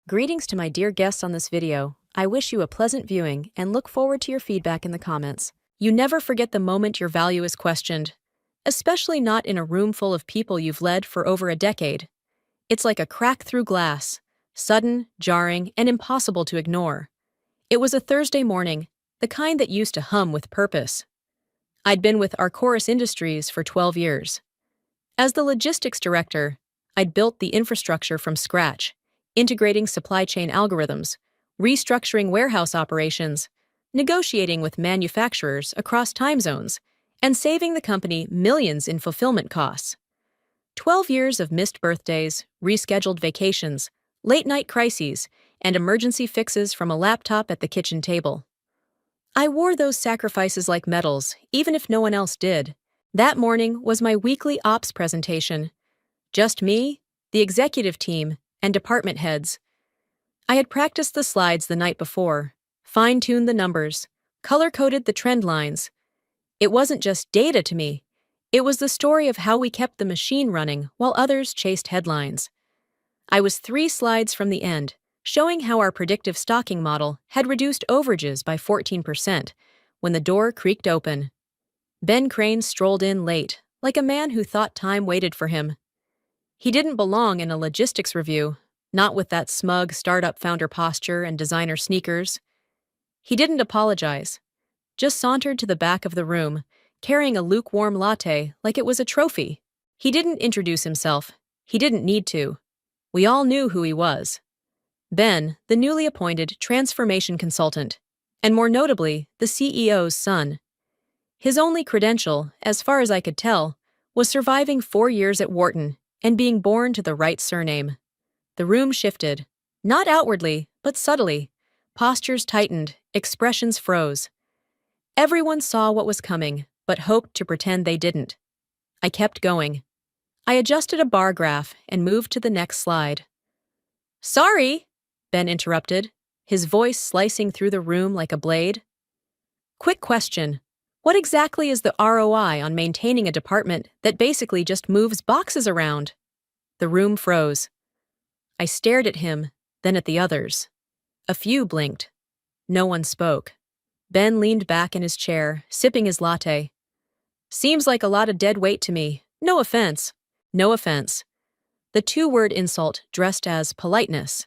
Greetings to my dear guests on this video. I wish you a pleasant viewing and look forward to your feedback in the comments. You never forget the moment your value is questioned, especially not in a room full of people you've led for over a decade. It's like a crack through glass, sudden, jarring, and impossible to ignore. It was a Thursday morning, the kind that used to hum with purpose. I'd been with Arcturus Industries for 12 years. As the logistics director, I'd built the infrastructure from scratch, integrating supply chain algorithms, restructuring warehouse operations, negotiating with manufacturers across time zones, and saving the company millions in fulfillment costs. 12 years of missed birthdays, rescheduled vacations, late-night crises, and emergency fixes from a laptop at the kitchen table. I wore those sacrifices like medals, even if no one else did. That morning was my weekly ops presentation. Just me, the executive team, and department heads. I had practiced the slides the night before, fine-tuned the numbers, color-coded the trend lines. It wasn't just data to me. It was the story of how we kept the machine running while others chased headlines. I was 3 slides from the end, showing how our predictive stocking model had reduced overages by 14% when the door creaked open. Ben Crane strolled in late, like a man who thought time waited for him. He didn't belong in a logistics review, not with that smug startup founder posture and designer sneakers. He didn't apologize, just sauntered to the back of the room, carrying a lukewarm latte like it was a trophy. He didn't introduce himself. He didn't need to. We all knew who he was. Ben, the newly appointed transformation consultant, and more notably, the CEO's son. His only credential, as far as I could tell, was surviving 4 years at Wharton and being born to the right surname. The room shifted, not outwardly, but subtly. Postures tightened, expressions froze. Everyone saw what was coming, but hoped to pretend they didn't. I kept going. I adjusted a bar graph and moved to the next slide. "Sorry," Ben interrupted, his voice slicing through the room like a blade. "Quick question. What exactly is the ROI on maintaining a department that basically just moves boxes around?" The room froze. I stared at him, then at the others. A few blinked. No one spoke. Ben leaned back in his chair, sipping his latte. "Seems like a lot of dead weight to me. No offense." No offense. The 2-word insult dressed as politeness.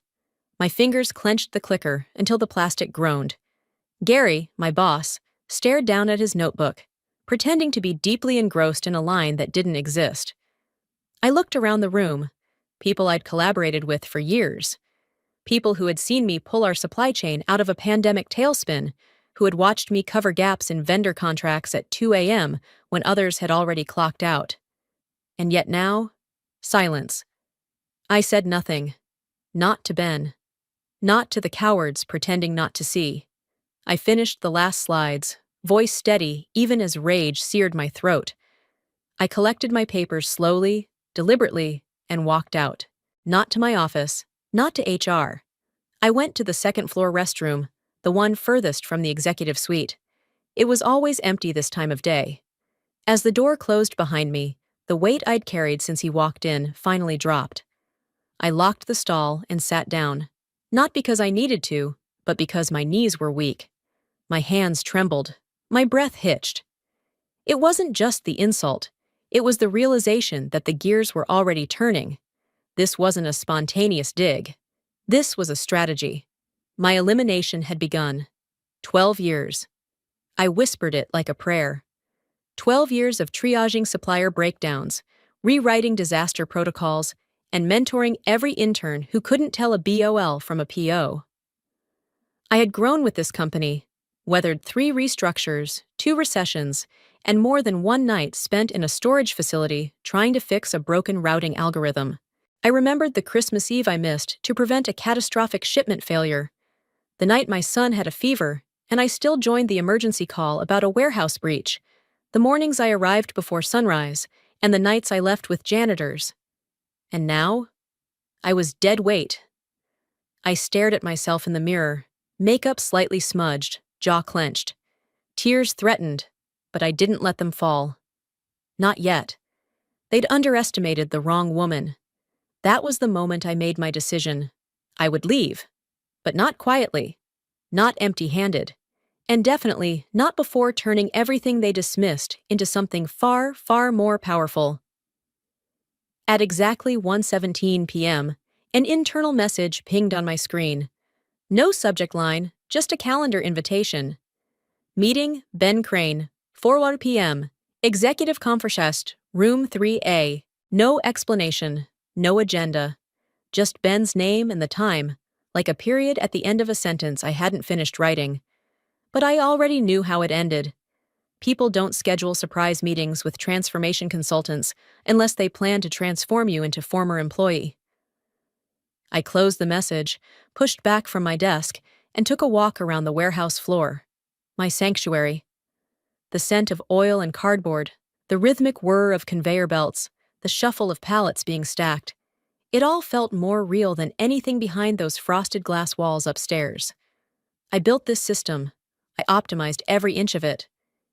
My fingers clenched the clicker until the plastic groaned. Gary, my boss, stared down at his notebook, pretending to be deeply engrossed in a line that didn't exist. I looked around the room, people I'd collaborated with for years, people who had seen me pull our supply chain out of a pandemic tailspin, who had watched me cover gaps in vendor contracts at 2 a.m. when others had already clocked out. And yet now, silence. I said nothing. Not to Ben. Not to the cowards pretending not to see. I finished the last slides, voice steady even as rage seared my throat. I collected my papers slowly, deliberately, and walked out. Not to my office, not to HR. I went to the second-floor restroom, the one furthest from the executive suite. It was always empty this time of day. As the door closed behind me, the weight I'd carried since he walked in finally dropped. I locked the stall and sat down, not because I needed to, but because my knees were weak. My hands trembled. My breath hitched. It wasn't just the insult. It was the realization that the gears were already turning. This wasn't a spontaneous dig. This was a strategy. My elimination had begun. 12 years. I whispered it like a prayer. 12 years of triaging supplier breakdowns, rewriting disaster protocols, and mentoring every intern who couldn't tell a BOL from a PO. I had grown with this company, weathered 3 restructures, 2 recessions, and more than 1 night spent in a storage facility trying to fix a broken routing algorithm. I remembered the Christmas Eve I missed to prevent a catastrophic shipment failure, the night my son had a fever, and I still joined the emergency call about a warehouse breach, the mornings I arrived before sunrise, and the nights I left with janitors. And now, I was dead weight. I stared at myself in the mirror, makeup slightly smudged, jaw clenched. Tears threatened, but I didn't let them fall. Not yet. They'd underestimated the wrong woman. That was the moment I made my decision. I would leave, but not quietly, not empty-handed, and definitely not before turning everything they dismissed into something far, far more powerful. At exactly 1:17 p.m., an internal message pinged on my screen. No subject line, just a calendar invitation. Meeting, Ben Crane, 4 p.m., Executive Conference, Room 3A. No explanation, no agenda. Just Ben's name and the time, like a period at the end of a sentence I hadn't finished writing. But I already knew how it ended. People don't schedule surprise meetings with transformation consultants unless they plan to transform you into former employee. I closed the message, pushed back from my desk, and took a walk around the warehouse floor. My sanctuary. The scent of oil and cardboard, the rhythmic whir of conveyor belts, the shuffle of pallets being stacked. It all felt more real than anything behind those frosted glass walls upstairs. I built this system. I optimized every inch of it.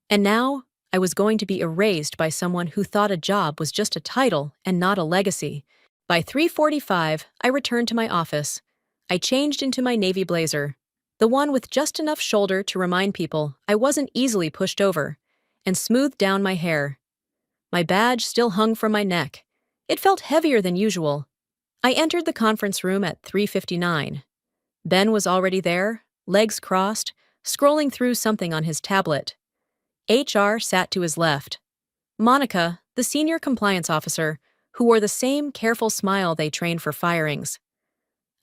And now, I was going to be erased by someone who thought a job was just a title and not a legacy. By 3:45, I returned to my office. I changed into my navy blazer, the one with just enough shoulder to remind people I wasn't easily pushed over, and smoothed down my hair. My badge still hung from my neck. It felt heavier than usual. I entered the conference room at 3:59. Ben was already there, legs crossed, scrolling through something on his tablet. HR sat to his left. Monica, the senior compliance officer, who wore the same careful smile they trained for firings.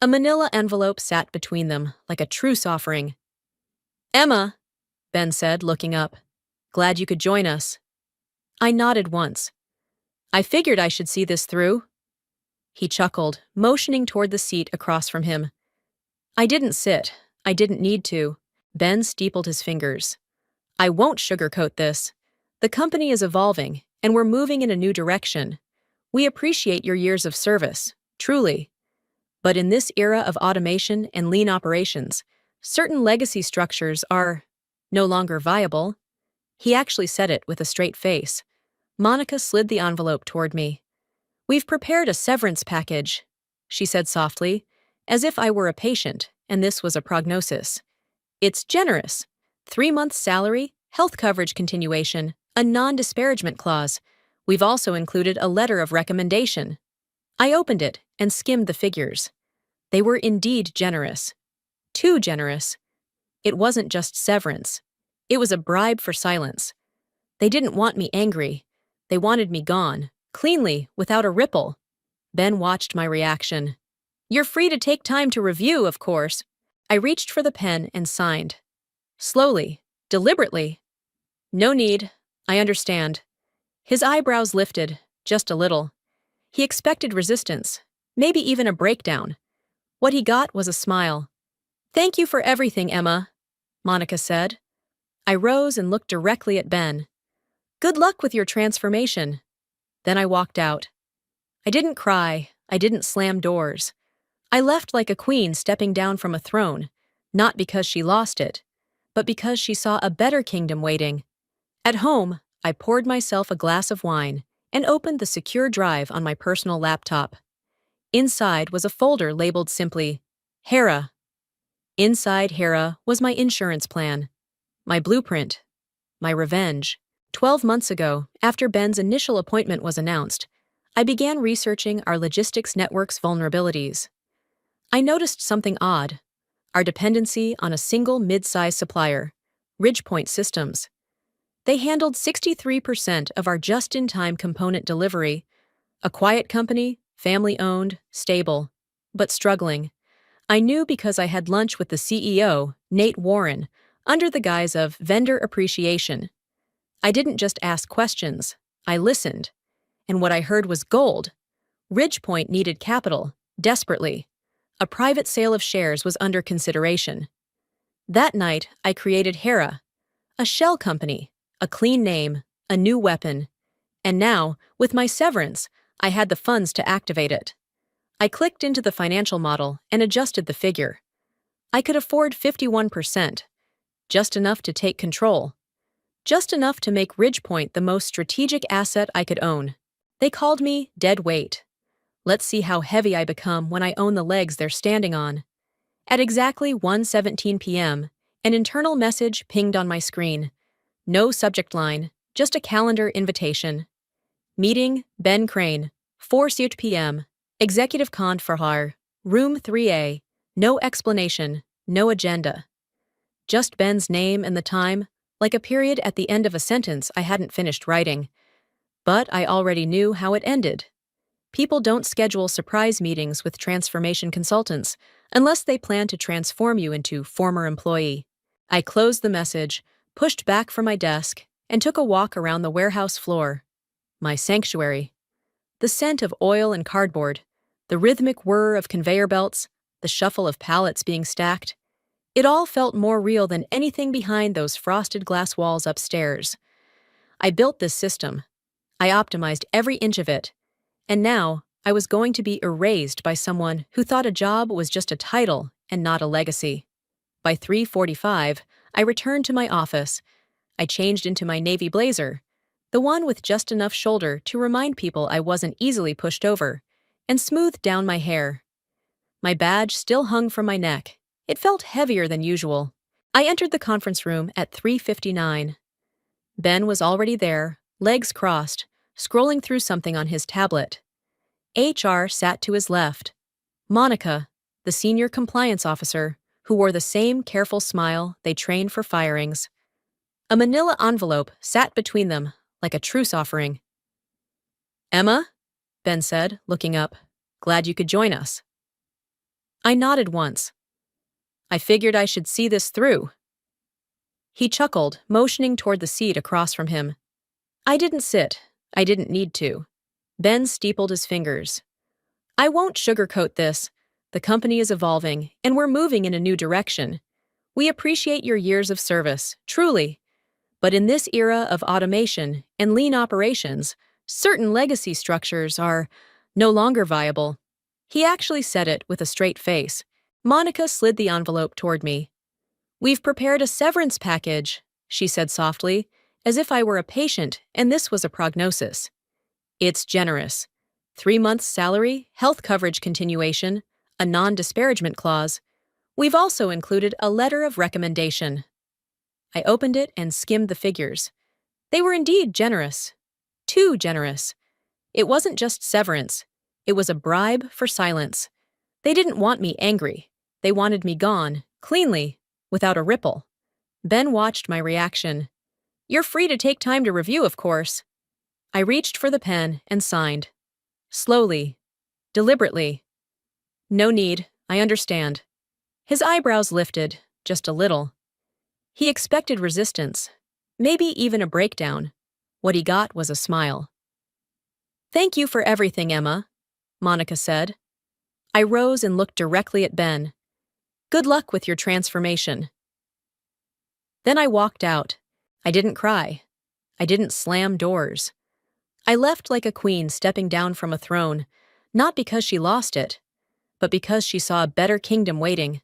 A manila envelope sat between them, like a truce offering. "Emma," Ben said, looking up. "Glad you could join us." I nodded once. "I figured I should see this through." He chuckled, motioning toward the seat across from him. I didn't sit. I didn't need to. Ben steepled his fingers. "I won't sugarcoat this. The company is evolving, and we're moving in a new direction. We appreciate your years of service, truly. But in this era of automation and lean operations, certain legacy structures are no longer viable." He actually said it with a straight face. Monica slid the envelope toward me. "We've prepared a severance package," she said softly, as if I were a patient and this was a prognosis. "It's generous. 3 months salary, health coverage continuation, a non-disparagement clause. We've also included a letter of recommendation." I opened it and skimmed the figures. They were indeed generous. Too generous. It wasn't just severance. It was a bribe for silence. They didn't want me angry. They wanted me gone, cleanly, without a ripple. Ben watched my reaction. "You're free to take time to review, of course." I reached for the pen and signed. Slowly, deliberately. "No need. I understand." His eyebrows lifted, just a little. He expected resistance, maybe even a breakdown. What he got was a smile. "Thank you for everything, Emma," Monica said. I rose and looked directly at Ben. "Good luck with your transformation." Then I walked out. I didn't cry. I didn't slam doors. I left like a queen stepping down from a throne, not because she lost it, but because she saw a better kingdom waiting. At home, I poured myself a glass of wine and opened the secure drive on my personal laptop. Inside was a folder labeled simply, Hera. Inside Hera was my insurance plan, my blueprint, my revenge. 12 months ago, after Ben's initial appointment was announced, I began researching our logistics network's vulnerabilities. I noticed something odd: our dependency on a single mid-size supplier, Ridgepoint Systems. They handled 63% of our just-in-time component delivery. A quiet company, family-owned, stable, but struggling. I knew because I had lunch with the CEO, Nate Warren, under the guise of vendor appreciation. I didn't just ask questions, I listened. And what I heard was gold. Ridgepoint needed capital, desperately. A private sale of shares was under consideration. That night, I created Hera, a shell company, a clean name, a new weapon. And now, with my severance, I had the funds to activate it. I clicked into the financial model and adjusted the figure. I could afford 51%, just enough to take control. Just enough to make Ridgepoint the most strategic asset I could own. They called me dead weight. Let's see how heavy I become when I own the legs they're standing on. At exactly 1:17 p.m., an internal message pinged on my screen. No subject line, just a calendar invitation. Meeting, Ben Crane, 4:00 p.m., Executive Con for Har, Room 3A. No explanation, no agenda. Just Ben's name and the time, like a period at the end of a sentence I hadn't finished writing. But I already knew how it ended. People don't schedule surprise meetings with transformation consultants unless they plan to transform you into former employee. I closed the message, pushed back from my desk, and took a walk around the warehouse floor. My sanctuary. The scent of oil and cardboard, the rhythmic whir of conveyor belts, the shuffle of pallets being stacked. It all felt more real than anything behind those frosted glass walls upstairs. I built this system. I optimized every inch of it. And now, I was going to be erased by someone who thought a job was just a title and not a legacy. By 3:45, I returned to my office. I changed into my navy blazer, the one with just enough shoulder to remind people I wasn't easily pushed over, and smoothed down my hair. My badge still hung from my neck. It felt heavier than usual. I entered the conference room at 3:59. Ben was already there, legs crossed, scrolling through something on his tablet. HR sat to his left. Monica, the senior compliance officer, who wore the same careful smile they trained for firings. A manila envelope sat between them, like a truce offering. "Emma?" Ben said, looking up. "Glad you could join us." I nodded once. "I figured I should see this through." He chuckled, motioning toward the seat across from him. I didn't sit. I didn't need to. Ben steepled his fingers. "I won't sugarcoat this. The company is evolving, and we're moving in a new direction. We appreciate your years of service, truly. But in this era of automation and lean operations, certain legacy structures are no longer viable." He actually said it with a straight face. Monica slid the envelope toward me. "We've prepared a severance package," she said softly, as if I were a patient and this was a prognosis. "It's generous. 3 months' salary, health coverage continuation, a non-disparagement clause. We've also included a letter of recommendation." I opened it and skimmed the figures. They were indeed generous. Too generous. It wasn't just severance. It was a bribe for silence. They didn't want me angry. They wanted me gone, cleanly, without a ripple. Ben watched my reaction. "You're free to take time to review, of course." I reached for the pen and signed. Slowly. Deliberately. "No need, I understand." His eyebrows lifted, just a little. He expected resistance, maybe even a breakdown. What he got was a smile. "Thank you for everything, Emma," Monica said. I rose and looked directly at Ben. "Good luck with your transformation." Then I walked out. I didn't cry. I didn't slam doors. I left like a queen stepping down from a throne, not because she lost it, but because she saw a better kingdom waiting.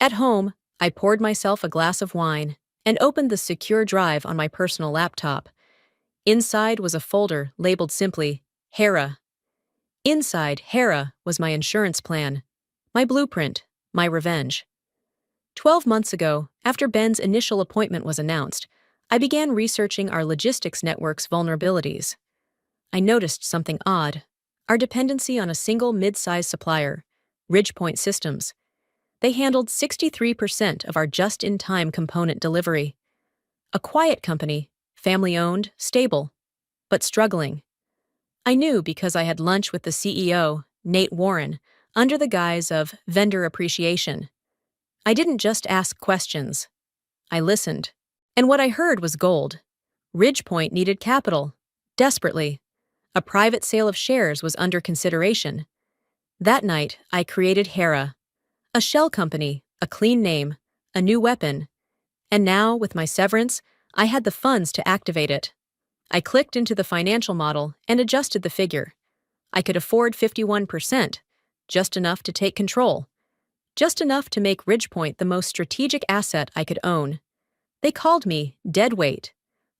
At home, I poured myself a glass of wine and opened the secure drive on my personal laptop. Inside was a folder labeled simply, Hera. Inside Hera was my insurance plan, my blueprint, my revenge. 12 months ago, after Ben's initial appointment was announced, I began researching our logistics network's vulnerabilities. I noticed something odd: our dependency on a single mid-size supplier, Ridgepoint Systems. They handled 63% of our just-in-time component delivery. A quiet company, family-owned, stable, but struggling. I knew because I had lunch with the CEO, Nate Warren, under the guise of vendor appreciation. I didn't just ask questions. I listened. And what I heard was gold. Ridgepoint needed capital, desperately. A private sale of shares was under consideration. That night, I created Hera. A shell company, a clean name, a new weapon. And now, with my severance, I had the funds to activate it. I clicked into the financial model and adjusted the figure. I could afford 51%, just enough to take control. Just enough to make Ridgepoint the most strategic asset I could own. They called me deadweight.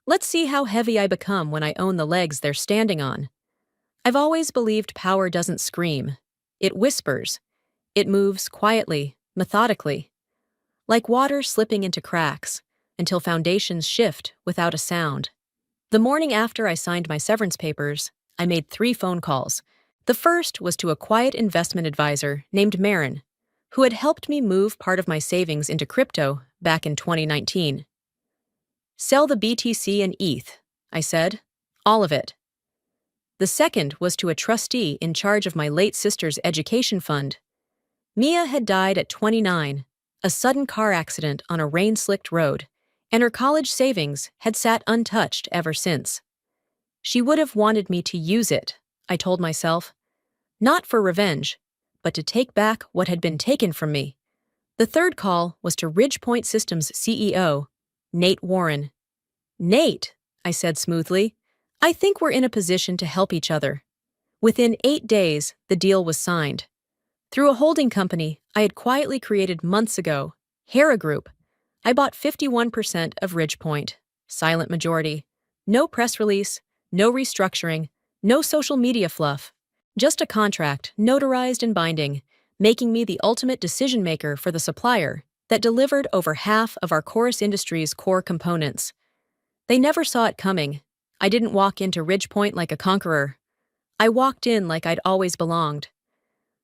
Let's see how heavy I become when I own the legs they're standing on. I've always believed power doesn't scream. It whispers. It moves quietly, methodically, like water slipping into cracks, until foundations shift without a sound. The morning after I signed my severance papers, I made 3 phone calls. The first was to a quiet investment advisor named Marin, who had helped me move part of my savings into crypto back in 2019. Sell the BTC and ETH, I said. All of it. The second was to a trustee in charge of my late sister's education fund. Mia had died at 29, a sudden car accident on a rain-slicked road, and her college savings had sat untouched ever since. She would have wanted me to use it, I told myself. Not for revenge, but to take back what had been taken from me. The third call was to Ridgepoint Systems CEO, Nate Warren. Nate, I said smoothly, I think we're in a position to help each other. Within 8 days, the deal was signed. Through a holding company I had quietly created months ago, Hera Group, I bought 51% of Ridgepoint, silent majority. No press release, no restructuring, no social media fluff. Just a contract, notarized and binding, making me the ultimate decision maker for the supplier that delivered over half of our Chorus Industries' core components. They never saw it coming. I didn't walk into Ridgepoint like a conqueror. I walked in like I'd always belonged.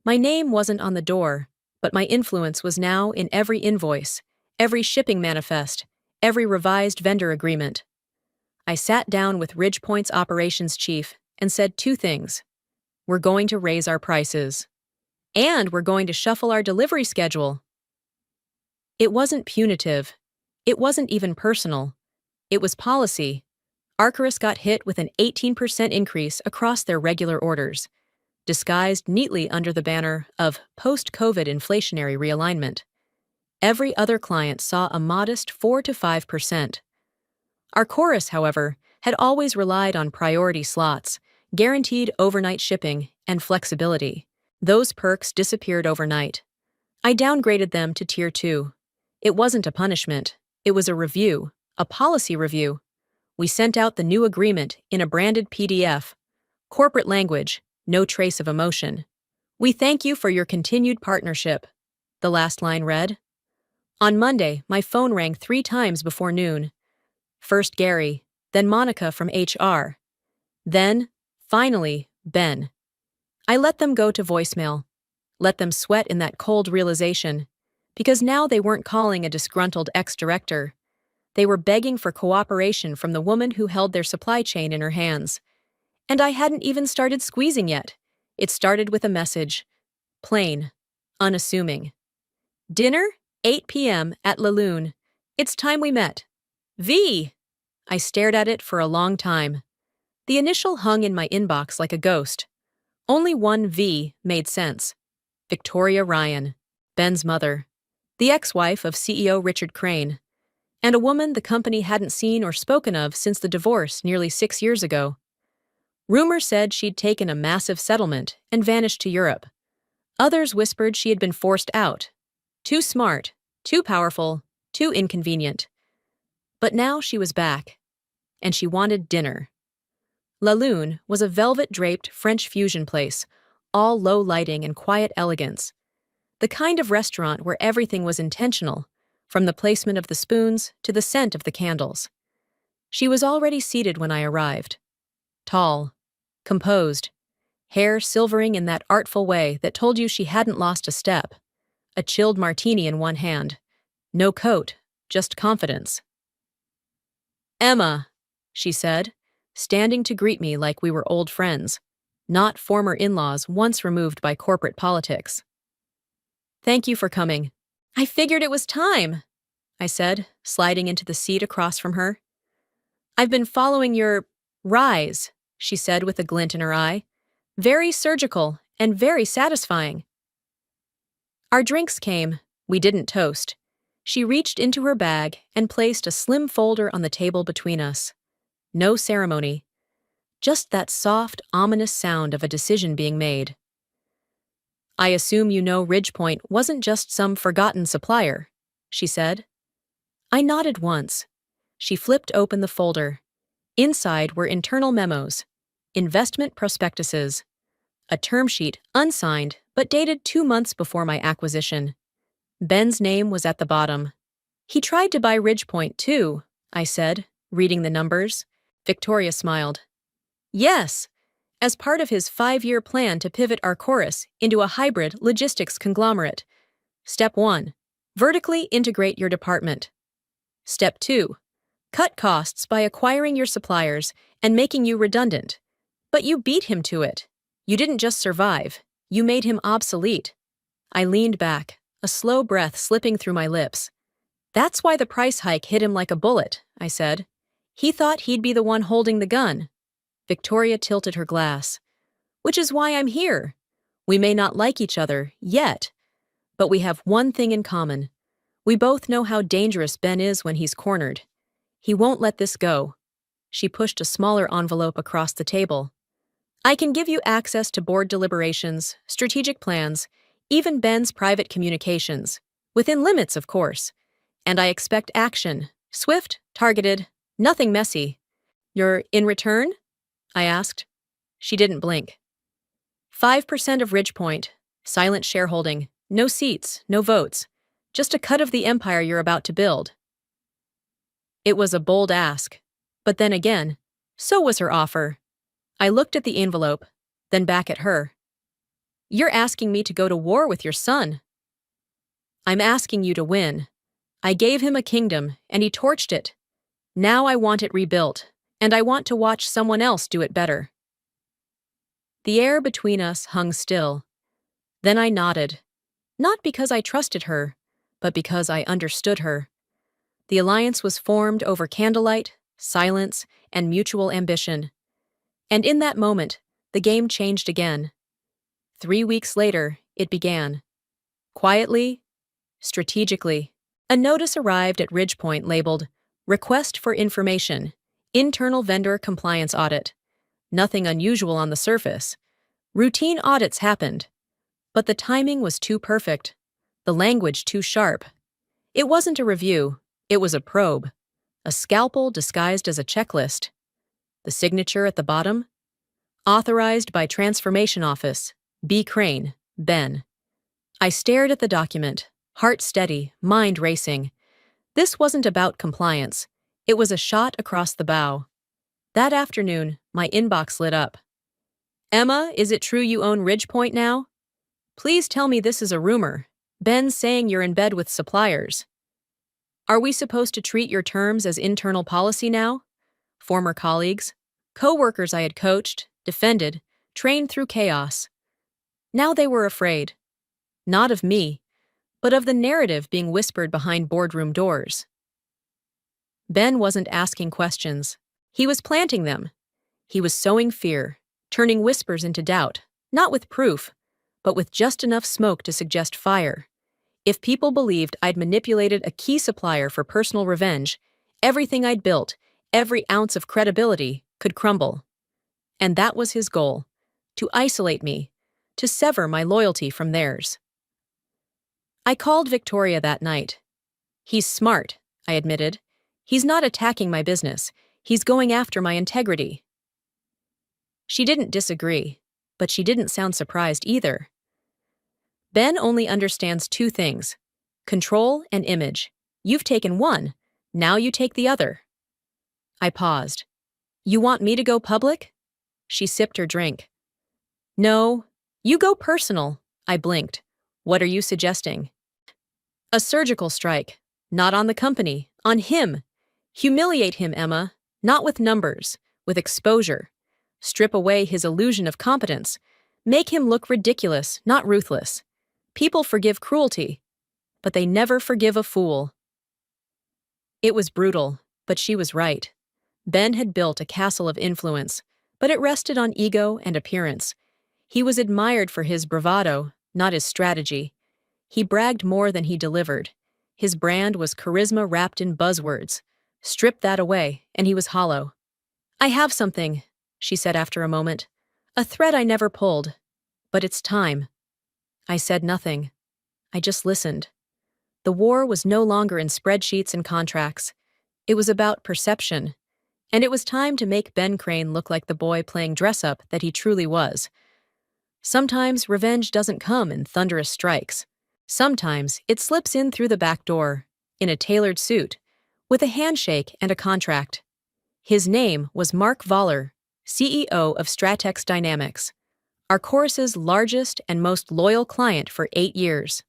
My name wasn't on the door, but my influence was now in every invoice, every shipping manifest, every revised vendor agreement. I sat down with Ridgepoint's operations chief and said 2 things. We're going to raise our prices. And we're going to shuffle our delivery schedule. It wasn't punitive. It wasn't even personal. It was policy. Arcturus got hit with an 18% increase across their regular orders, disguised neatly under the banner of post-COVID inflationary realignment. Every other client saw a modest 4 to 5%. Our Chorus, however, had always relied on priority slots, guaranteed overnight shipping, and flexibility. Those perks disappeared overnight. I downgraded them to Tier 2. It wasn't a punishment. It was a review, a policy review. We sent out the new agreement in a branded PDF. Corporate language, no trace of emotion. We thank you for your continued partnership, the last line read. On Monday, my phone rang 3 times before noon. First Gary, then Monica from HR. Then, finally, Ben. I let them go to voicemail. Let them sweat in that cold realization. Because now they weren't calling a disgruntled ex-director. They were begging for cooperation from the woman who held their supply chain in her hands. And I hadn't even started squeezing yet. It started with a message. Plain. Unassuming. Dinner, 8 p.m. at La Lune. It's time we met. V! I stared at it for a long time. The initial hung in my inbox like a ghost. Only one V made sense. Victoria Ryan, Ben's mother, the ex-wife of CEO Richard Crane, and a woman the company hadn't seen or spoken of since the divorce nearly 6 years ago. Rumor said she'd taken a massive settlement and vanished to Europe. Others whispered she had been forced out. Too smart, too powerful, too inconvenient. But now she was back, and she wanted dinner. La Lune was a velvet-draped French fusion place, all low lighting and quiet elegance. The kind of restaurant where everything was intentional, from the placement of the spoons to the scent of the candles. She was already seated when I arrived. Tall, composed, hair silvering in that artful way that told you she hadn't lost a step. A chilled martini in one hand. No coat, just confidence. Emma, she said, standing to greet me like we were old friends, not former in-laws once removed by corporate politics. Thank you for coming. I figured it was time, I said, sliding into the seat across from her. I've been following your rise, she said with a glint in her eye. Very surgical and very satisfying. Our drinks came. We didn't toast. She reached into her bag and placed a slim folder on the table between us. No ceremony. Just that soft, ominous sound of a decision being made. I assume you know Ridgepoint wasn't just some forgotten supplier, she said. I nodded once. She flipped open the folder. Inside were internal memos. investment prospectuses, a term sheet unsigned but dated 2 months before my acquisition. Ben's name was at the bottom. He tried to buy Ridgepoint too, I said, reading the numbers. Victoria smiled. Yes, as part of his 5-year plan to pivot our chorus into a hybrid logistics conglomerate. Step 1. Vertically integrate your department. Step 2. Cut costs by acquiring your suppliers and making you redundant. But you beat him to it. You didn't just survive, you made him obsolete. I leaned back, a slow breath slipping through my lips. That's why the price hike hit him like a bullet, I said. He thought he'd be the one holding the gun. Victoria tilted her glass. Which is why I'm here. We may not like each other, yet, but we have one thing in common. We both know how dangerous Ben is when he's cornered. He won't let this go. She pushed a smaller envelope across the table. I can give you access to board deliberations, strategic plans, even Ben's private communications, within limits, of course. And I expect action, swift, targeted, nothing messy. You're in return? I asked. She didn't blink. 5% of Ridgepoint, silent shareholding, no seats, no votes, just a cut of the empire you're about to build. It was a bold ask, but then again, so was her offer. I looked at the envelope, then back at her. You're asking me to go to war with your son. I'm asking you to win. I gave him a kingdom, and he torched it. Now I want it rebuilt, and I want to watch someone else do it better. The air between us hung still. Then I nodded, not because I trusted her, but because I understood her. The alliance was formed over candlelight, silence, and mutual ambition. And in that moment, the game changed again. 3 weeks later, it began. Quietly, strategically, a notice arrived at Ridgepoint labeled, Request for Information, Internal Vendor Compliance Audit. Nothing unusual on the surface. Routine audits happened. But the timing was too perfect. The language too sharp. It wasn't a review, it was a probe. A scalpel disguised as a checklist. The signature at the bottom? Authorized by Transformation Office, B. Crane, Ben. I stared at the document, heart steady, mind racing. This wasn't about compliance. It was a shot across the bow. That afternoon, my inbox lit up. Emma, is it true you own Ridgepoint now? Please tell me this is a rumor. Ben's saying you're in bed with suppliers. Are we supposed to treat your terms as internal policy now? Former colleagues, co-workers I had coached, defended, trained through chaos. Now they were afraid. Not of me, but of the narrative being whispered behind boardroom doors. Ben wasn't asking questions. He was planting them. He was sowing fear, turning whispers into doubt, not with proof, but with just enough smoke to suggest fire. If people believed I'd manipulated a key supplier for personal revenge, everything I'd built, every ounce of credibility, could crumble. And that was his goal, to isolate me, to sever my loyalty from theirs. I called Victoria that night. He's smart, I admitted. He's not attacking my business. He's going after my integrity. She didn't disagree, but she didn't sound surprised either. Ben only understands 2 things, control and image. You've taken one, now you take the other. I paused. You want me to go public? She sipped her drink. No, you go personal, I blinked. What are you suggesting? A surgical strike, not on the company, on him. Humiliate him, Emma, not with numbers, with exposure. Strip away his illusion of competence. Make him look ridiculous, not ruthless. People forgive cruelty, but they never forgive a fool. It was brutal, but she was right. Ben had built a castle of influence, but it rested on ego and appearance. He was admired for his bravado, not his strategy. He bragged more than he delivered. His brand was charisma wrapped in buzzwords. Strip that away, and he was hollow. I have something, she said after a moment. A thread I never pulled. But it's time. I said nothing. I just listened. The war was no longer in spreadsheets and contracts. It was about perception. and it was time to make Ben Crane look like the boy playing dress-up that he truly was. Sometimes revenge doesn't come in thunderous strikes. Sometimes it slips in through the back door, in a tailored suit, with a handshake and a contract. His name was Mark Voller, CEO of Stratex Dynamics, our chorus's largest and most loyal client for 8 years.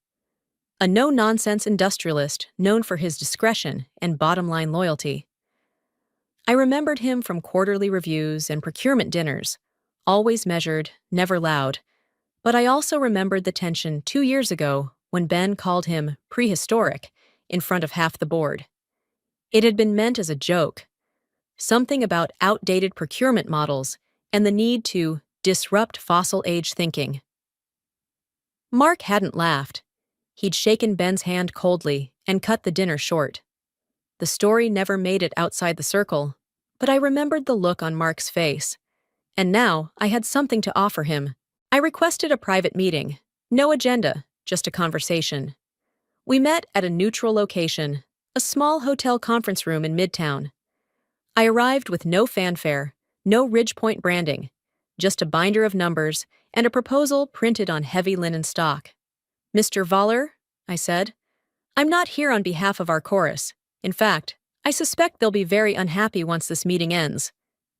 A no-nonsense industrialist known for his discretion and bottom-line loyalty. I remembered him from quarterly reviews and procurement dinners, always measured, never loud. But I also remembered the tension 2 years ago when Ben called him prehistoric in front of half the board. It had been meant as a joke, something about outdated procurement models and the need to disrupt fossil-age thinking. Mark hadn't laughed. He'd shaken Ben's hand coldly and cut the dinner short. The story never made it outside the circle, but I remembered the look on Mark's face. And now I had something to offer him. I requested a private meeting. No agenda, just a conversation. We met at a neutral location, a small hotel conference room in Midtown. I arrived with no fanfare, no Ridgepoint branding, just a binder of numbers and a proposal printed on heavy linen stock. "Mr. Voller," I said, "I'm not here on behalf of our chorus. In fact, I suspect they'll be very unhappy once this meeting ends."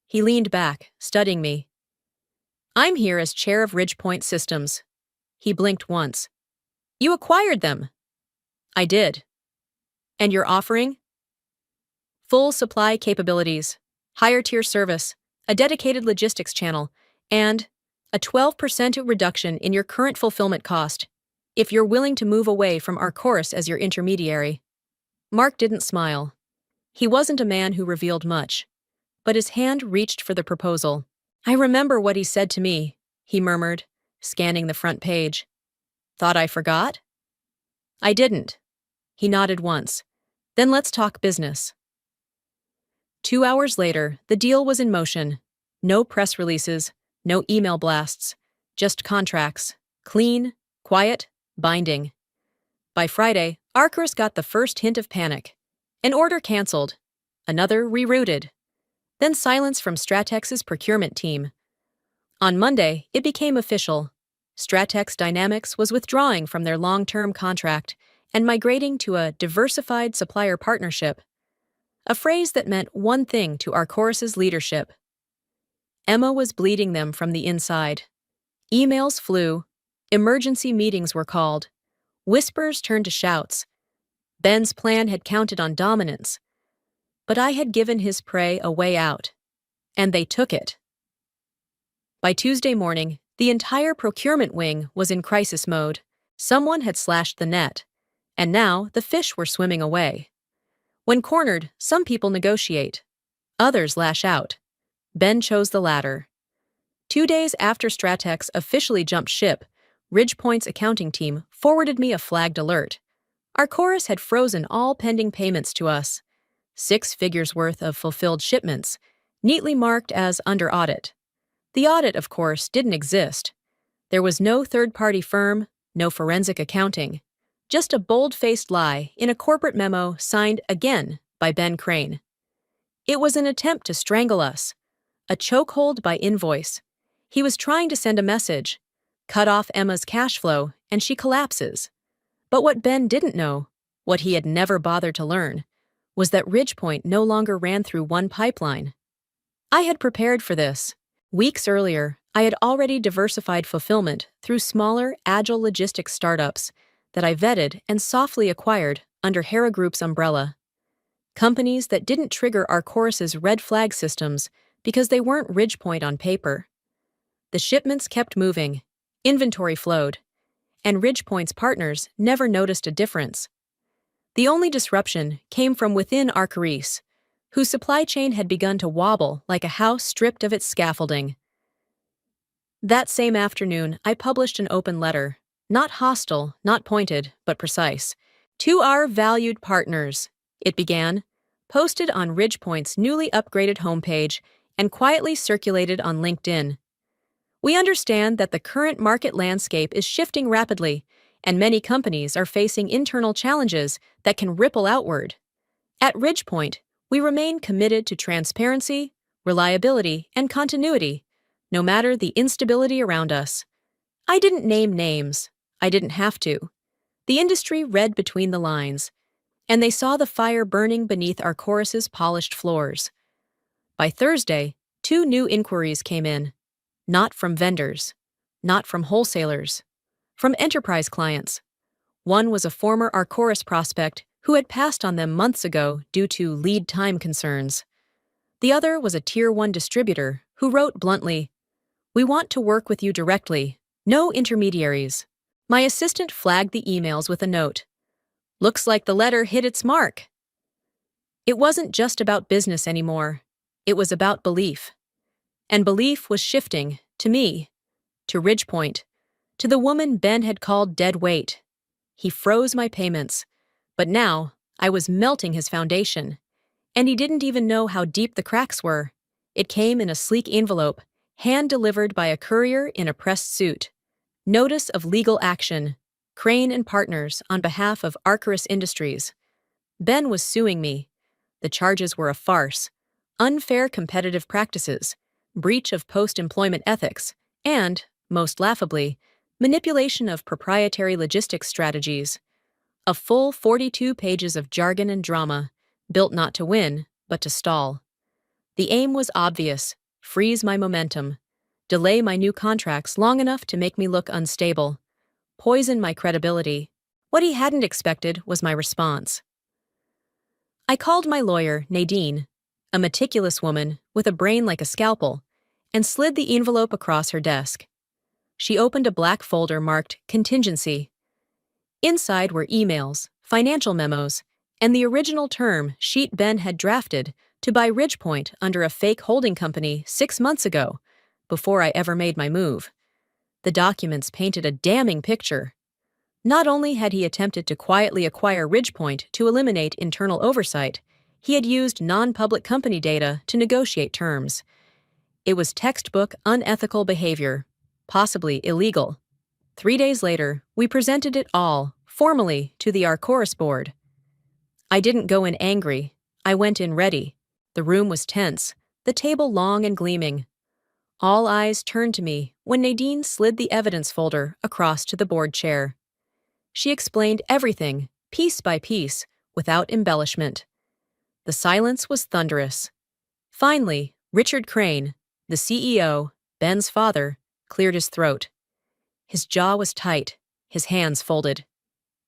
He leaned back, studying me. "I'm here as chair of Ridgepoint Systems." He blinked once. "You acquired them." "I did." "And you're offering?" "Full supply capabilities, higher-tier service, a dedicated logistics channel, and a 12% reduction in your current fulfillment cost, if you're willing to move away from our chorus as your intermediary." Mark didn't smile. He wasn't a man who revealed much, but his hand reached for the proposal. "I remember what he said to me," he murmured, scanning the front page. "Thought I forgot?" "I didn't." He nodded once. "Then let's talk business." 2 hours later, the deal was in motion. No press releases, no email blasts, just contracts. Clean, quiet, binding. By Friday, Arcturus got the first hint of panic. An order canceled, another rerouted. Then silence from Stratex's procurement team. On Monday, it became official. Stratex Dynamics was withdrawing from their long-term contract and migrating to a diversified supplier partnership, a phrase that meant one thing to our chorus's leadership. Emma was bleeding them from the inside. Emails flew, emergency meetings were called, whispers turned to shouts. Ben's plan had counted on dominance, but I had given his prey a way out, and they took it. By Tuesday morning, the entire procurement wing was in crisis mode. Someone had slashed the net, and now the fish were swimming away. When cornered, some people negotiate. Others lash out. Ben chose the latter. 2 days after Stratex officially jumped ship, Ridgepoint's accounting team forwarded me a flagged alert. Our chorus had frozen all pending payments to us. 6 figures worth of fulfilled shipments, neatly marked as under audit. The audit, of course, didn't exist. There was no third-party firm, no forensic accounting. Just a bold-faced lie in a corporate memo signed again by Ben Crane. It was an attempt to strangle us. A chokehold by invoice. He was trying to send a message. Cut off Emma's cash flow, and she collapses. But what Ben didn't know, what he had never bothered to learn, was that Ridgepoint no longer ran through one pipeline. I had prepared for this. Weeks earlier, I had already diversified fulfillment through smaller, agile logistics startups that I vetted and softly acquired under Hera Group's umbrella. Companies that didn't trigger our chorus's red flag systems because they weren't Ridgepoint on paper. The shipments kept moving, inventory flowed, and Ridgepoint's partners never noticed a difference. The only disruption came from within Arcturus, whose supply chain had begun to wobble like a house stripped of its scaffolding. That same afternoon, I published an open letter, not hostile, not pointed, but precise. "To our valued partners," it began, posted on Ridgepoint's newly upgraded homepage and quietly circulated on LinkedIn. "We understand that the current market landscape is shifting rapidly, and many companies are facing internal challenges that can ripple outward. At Ridgepoint, We remain committed to transparency, reliability, and continuity, no matter the instability around us. I didn't name names. I didn't have to. The industry read between the lines, and they saw the fire burning beneath our chorus's polished floors. By Thursday, 2 new inquiries came in. Not from vendors, not from wholesalers, from enterprise clients. One was a former Arcturus prospect who had passed on them months ago due to lead time concerns. The other was a Tier 1 distributor who wrote bluntly, "We want to work with you directly, no intermediaries." My assistant flagged the emails with a note. "Looks like the letter hit its mark." It wasn't just about business anymore. It was about belief. And belief was shifting, to me, to Ridgepoint, to the woman Ben had called dead weight. He froze my payments, but now I was melting his foundation. And he didn't even know how deep the cracks were. It came in a sleek envelope, hand-delivered by a courier in a pressed suit. Notice of legal action. Crane and Partners on behalf of Arcturus Industries. Ben was suing me. The charges were a farce. Unfair competitive practices, breach of post-employment ethics, and, most laughably, manipulation of proprietary logistics strategies. A full 42 pages of jargon and drama, built not to win, but to stall. The aim was obvious: freeze my momentum, delay my new contracts long enough to make me look unstable, poison my credibility. What he hadn't expected was my response. I called my lawyer, Nadine, a meticulous woman with a brain like a scalpel, and slid the envelope across her desk. She opened a black folder marked Contingency. Inside were emails, financial memos, and the original term sheet Ben had drafted to buy Ridgepoint under a fake holding company 6 months ago, before I ever made my move. The documents painted a damning picture. Not only had he attempted to quietly acquire Ridgepoint to eliminate internal oversight, he had used non-public company data to negotiate terms. It was textbook unethical behavior, possibly illegal. 3 days later, we presented it all, formally, to the Arcturus board. I didn't go in angry. I went in ready. The room was tense, the table long and gleaming. All eyes turned to me when Nadine slid the evidence folder across to the board chair. She explained everything, piece by piece, without embellishment. The silence was thunderous. Finally, Richard Crane, the CEO, Ben's father, cleared his throat. His jaw was tight, his hands folded.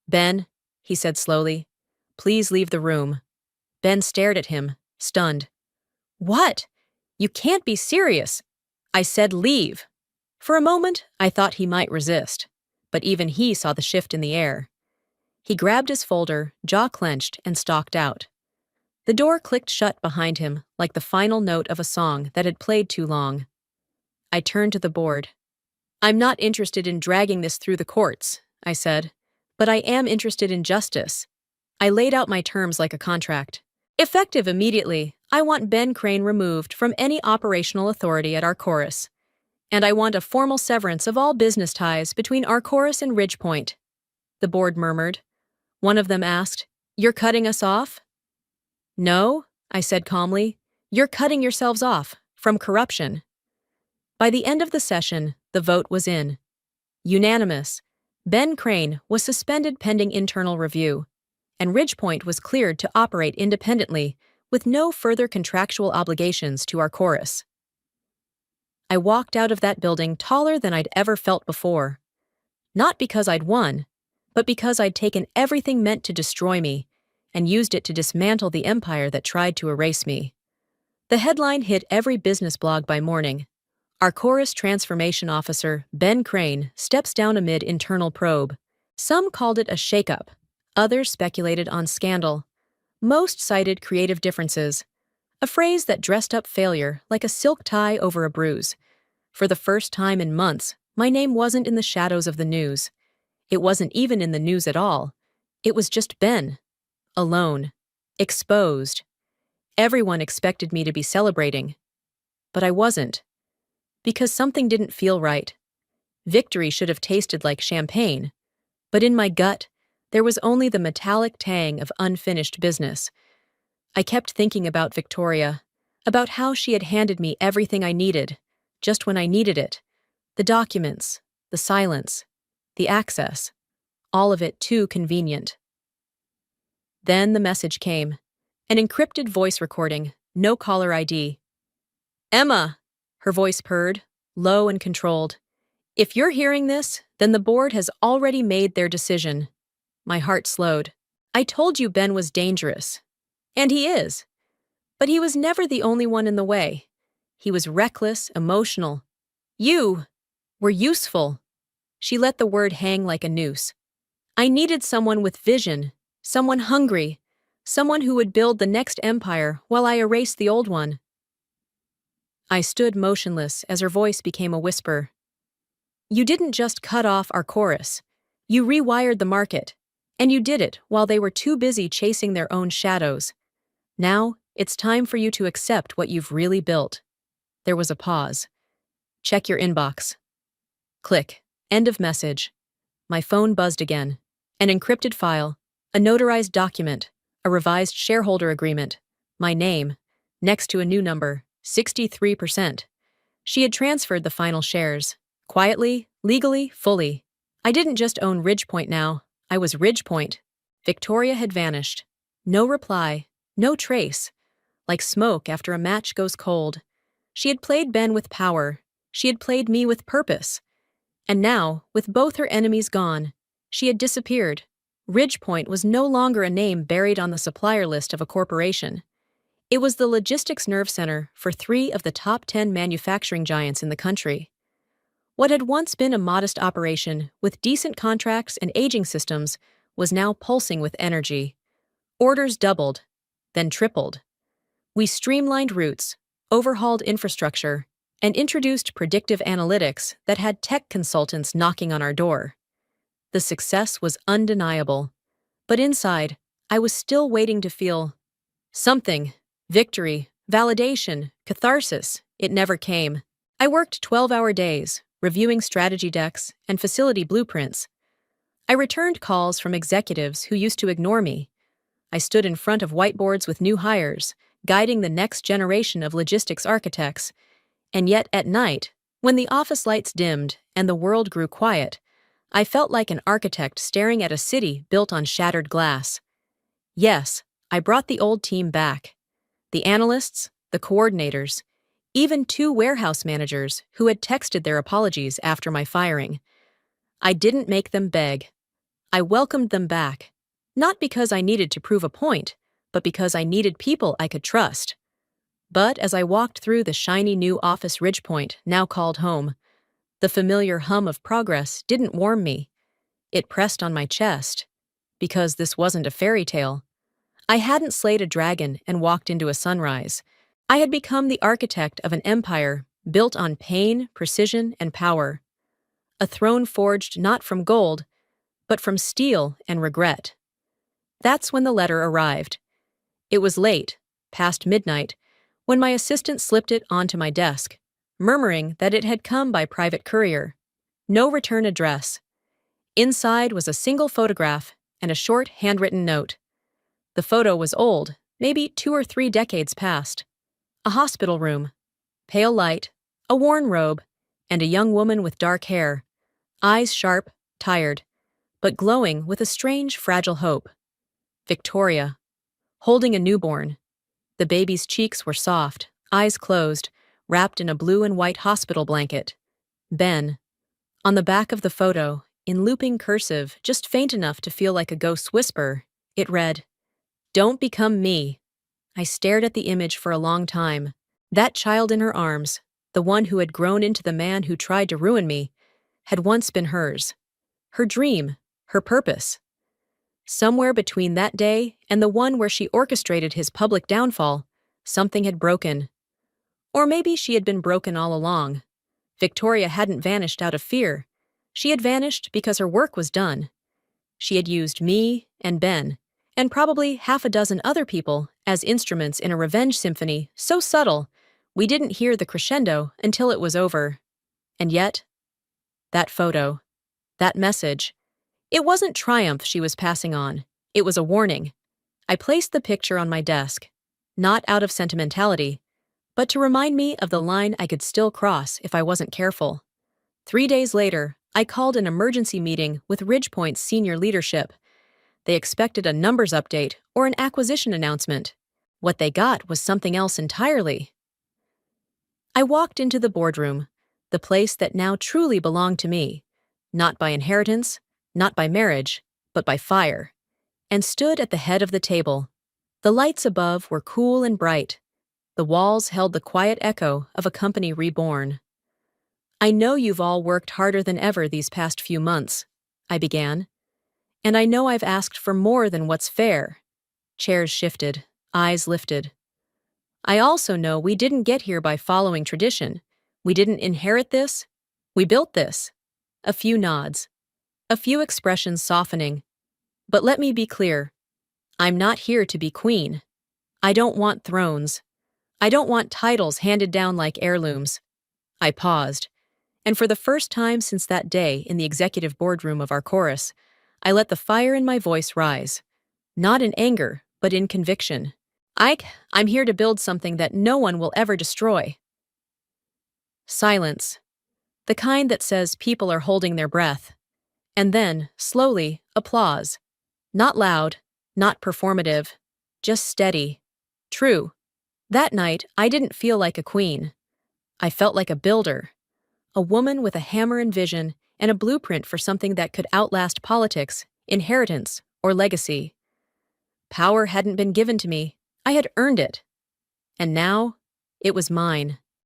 "Ben," he said slowly, "please leave the room." Ben stared at him, stunned. "What? You can't be serious." I said, "Leave." For a moment, I thought he might resist, but even he saw the shift in the air. He grabbed his folder, jaw clenched, and stalked out. The door clicked shut behind him like the final note of a song that had played too long. I turned to the board. "I'm not interested in dragging this through the courts," I said, "but I am interested in justice." I laid out my terms like a contract. Effective immediately, I want Ben Crane removed from any operational authority at Arcturus. And I want a formal severance of all business ties between Arcturus and Ridgepoint. The board murmured. One of them asked, "You're cutting us off?" "No," I said calmly. "You're cutting yourselves off from corruption." By the end of the session, the vote was in. Unanimous. Ben Crane was suspended pending internal review, and Ridgepoint was cleared to operate independently with no further contractual obligations to Arcturus. I walked out of that building taller than I'd ever felt before. Not because I'd won, but because I'd taken everything meant to destroy me and used it to dismantle the empire that tried to erase me. The headline hit every business blog by morning. Arcturus Transformation Officer Ben Crane steps down amid internal probe. Some called it a shakeup. Others speculated on scandal. Most cited creative differences, a phrase that dressed up failure like a silk tie over a bruise. For the first time in months, my name wasn't in the shadows of the news. It wasn't even in the news at all. It was just Ben. Alone. Exposed. Everyone expected me to be celebrating. But I wasn't. Because something didn't feel right. Victory should have tasted like champagne. But in my gut, there was only the metallic tang of unfinished business. I kept thinking about Victoria, about how she had handed me everything I needed, just when I needed it. The documents, the silence, the access, all of it too convenient. Then the message came. An encrypted voice recording, no caller ID. Emma, her voice purred, low and controlled. If you're hearing this, then the board has already made their decision. My heart slowed. I told you Ben was dangerous. And he is. But he was never the only one in the way. He was reckless, emotional. You were useful. She let the word hang like a noose. I needed someone with vision, someone hungry, someone who would build the next empire while I erased the old one. I stood motionless as her voice became a whisper. You didn't just cut off our chorus. You rewired the market. And you did it while they were too busy chasing their own shadows. Now, it's time for you to accept what you've really built. There was a pause. Check your inbox. Click. End of message. My phone buzzed again. An encrypted file, a notarized document, a revised shareholder agreement, my name, next to a new number, 63%. She had transferred the final shares. Quietly, legally, fully. I didn't just own Ridgepoint now. I was Ridgepoint. Victoria had vanished. No reply, no trace. Like smoke after a match goes cold. She had played Ben with power. She had played me with purpose. And now, with both her enemies gone, she had disappeared. Ridgepoint was no longer a name buried on the supplier list of a corporation. It was the logistics nerve center for 3 of the top 10 manufacturing giants in the country. What had once been a modest operation with decent contracts and aging systems was now pulsing with energy. Orders doubled, then tripled. We streamlined routes, overhauled infrastructure, and introduced predictive analytics that had tech consultants knocking on our door. The success was undeniable. But inside, I was still waiting to feel something. Victory, validation, catharsis. It never came. I worked 12-hour days, reviewing strategy decks and facility blueprints. I returned calls from executives who used to ignore me. I stood in front of whiteboards with new hires, guiding the next generation of logistics architects. And yet at night, when the office lights dimmed and the world grew quiet, I felt like an architect staring at a city built on shattered glass. Yes, I brought the old team back. The analysts, the coordinators, even 2 warehouse managers who had texted their apologies after my firing. I didn't make them beg. I welcomed them back, not because I needed to prove a point, but because I needed people I could trust. But as I walked through the shiny new office Ridgepoint, now called home, the familiar hum of progress didn't warm me. It pressed on my chest. Because this wasn't a fairy tale. I hadn't slayed a dragon and walked into a sunrise. I had become the architect of an empire built on pain, precision, and power. A throne forged not from gold, but from steel and regret. That's when the letter arrived. It was late, past midnight, when my assistant slipped it onto my desk, murmuring that it had come by private courier. No return address. Inside was a single photograph and a short handwritten note. The photo was old, maybe 2 or 3 decades past. A hospital room, pale light, a worn robe, and a young woman with dark hair, eyes sharp, tired, but glowing with a strange, fragile hope. Victoria, holding a newborn. The baby's cheeks were soft, eyes closed, wrapped in a blue and white hospital blanket. Ben. On the back of the photo, in looping cursive, just faint enough to feel like a ghost's whisper, it read, "Don't become me." I stared at the image for a long time. That child in her arms, the one who had grown into the man who tried to ruin me, had once been hers. Her dream, her purpose. Somewhere between that day and the one where she orchestrated his public downfall, something had broken. Or maybe she had been broken all along. Victoria hadn't vanished out of fear. She had vanished because her work was done. She had used me and Ben, and probably half a dozen other people, as instruments in a revenge symphony so subtle we didn't hear the crescendo until it was over. And yet, that photo, that message, it wasn't triumph she was passing on. It was a warning. I placed the picture on my desk. not out of sentimentality, but to remind me of the line I could still cross if I wasn't careful. 3 days later, I called an emergency meeting with Ridgepoint's senior leadership. They expected a numbers update or an acquisition announcement. What they got was something else entirely. I walked into the boardroom, the place that now truly belonged to me, not by inheritance, not by marriage, but by fire, and stood at the head of the table. The lights above were cool and bright. The walls held the quiet echo of a company reborn. "I know you've all worked harder than ever these past few months," I began. "And I know I've asked for more than what's fair." Chairs shifted, eyes lifted. "I also know we didn't get here by following tradition. We didn't inherit this. We built this." A few nods, a few expressions softening. "But let me be clear. I'm not here to be queen. I don't want thrones. I don't want titles handed down like heirlooms." I paused, and for the first time since that day in the executive boardroom of our chorus, I let the fire in my voice rise. Not in anger, but in conviction. I'm here to build something that no one will ever destroy." Silence. The kind that says people are holding their breath. And then, slowly, applause. Not loud, not performative, just steady. True. That night, I didn't feel like a queen. I felt like a builder. A woman with a hammer and vision and a blueprint for something that could outlast politics, inheritance, or legacy. Power hadn't been given to me. I had earned it. And now, it was mine.